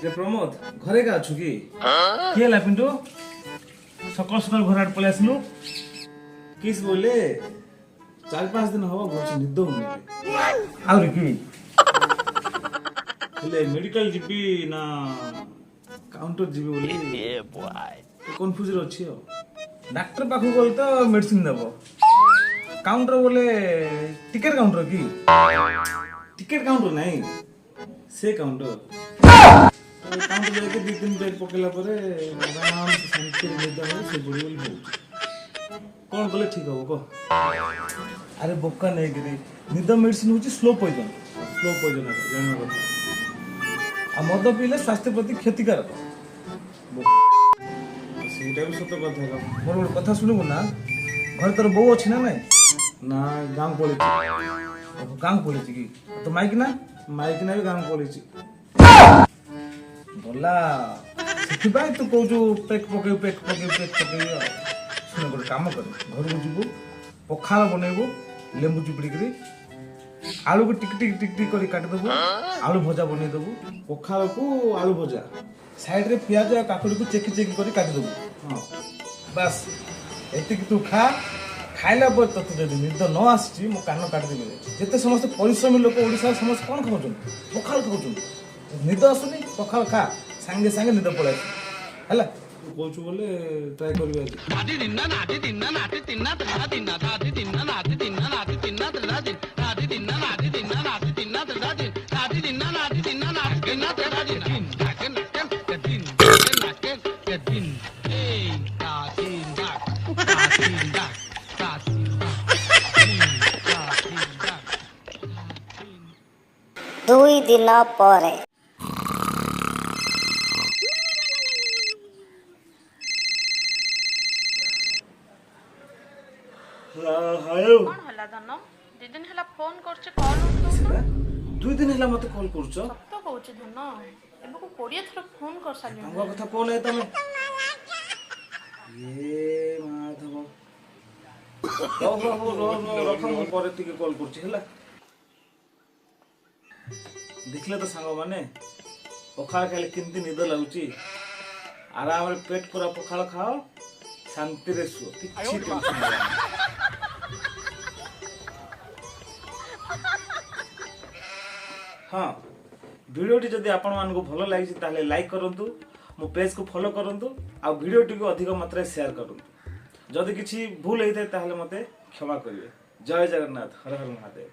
रे प्रमोद घरे का अछु कि के ला पिंटू सकाल सकाल घर आड़ पले आसलु किस बोले 4-5 दिन हवा घर निद होने आउरी कि हेले मेडिकल जीबी ना काउंटर जीबी बोली कंफ्यूजन अछि हो डॉक्टर पाखु गल तो मेडिसिन देबो काउंटर बोले टिकट काउंटर की टिकट काउंटर नहीं से काउंटर काउंटर जाके 2-3 बेड पकेला परे आराम से शांति निद हो से बुढ़ी बोल कौन बोले ठीक हो को अरे बोका नहीं गिरी निद मेडिसिन होची स्लो पॉइजन है जानना କଥା आ मद पीले स्वास्थ्य प्रति क्षतिकारक सीटा भी सत कथा है मोर गोटे कथा सुनबो ना घर तोर बो अछि ना नहीं ना गांव पड़े गांव पड़े कि तो माइक ना भी गांव पड़े बोला ସେଥିପାଇଁ ତୁ କହୁଛୁ ପେକ୍ ପକେଇ ଶୁଣ ଗୋଟେ କାମ କର ଘରକୁ ଯିବୁ ପଖାଳ ବନେଇବୁ ଲେମ୍ବୁ ଚିପୁଡ଼ିକିରି ଆଳୁକୁ ଟିକ କରି କାଟିଦେବୁ ଆଳୁ ଭଜା ବନେଇଦେବୁ ପଖାଳକୁ ଆଳୁ ଭଜା ସାଇଡରେ ପିଆଜ ଆଉ କାକୁଡ଼ିକୁ ଚେକି କରି କାଟିଦେବୁ ହଁ ବାସ୍ ଏତିକି ତୁ ଖା ଖାଇଲା ପରେ ତତେ ଯଦି ନିଦ ନ ଆସିଛି ମୁଁ କାନ କାଟିଦେବି ଯେତେ ସମସ୍ତେ ପରିଶ୍ରମୀ ଲୋକ ଓଡ଼ିଶାରେ ସମସ୍ତେ କ'ଣ ଖାଉଛନ୍ତି ପଖାଳ ଖାଉଛନ୍ତି ନିଦ ଆସୁନି ପଖାଳ ଖା ସାଙ୍ଗେ ସାଙ୍ଗେ ନିଦ ପଳାଇ ହେଲା ତୁ କହୁଛୁ ବୋଲେ ଟ୍ରାଏ କରିବି ଦୁଇ ଦିନ ପରେ ହାଲୋ कौन हला धन दी दिन हला फोन करछ कॉल उठो 2 दिन ହେଲା ମତେ कॉल କରୁଛ तो कहूछ धन एबे को 20 थर फोन कर साली तंगा କଥା कोन है तमे ये माधव रख मैं पर टिके कॉल करछि ହେଲା देखले तो सांग माने पखाळ खाइले किंती निद लागुची आराम रे पेट पूरा पखाळ खाओ शांति रे सो किछि टेंशन नहीं हाँ वीडियोटी जदि आपण मानको भलो लागि ताले लाइक करंतु मो पेज को फॉलो करंतु आ वीडियोटी को अधिक मात्रा शेयर करंतु जदि किछि भूल हेते ताले मते क्षमा करिवे जय जगन्नाथ हर हर महादेव।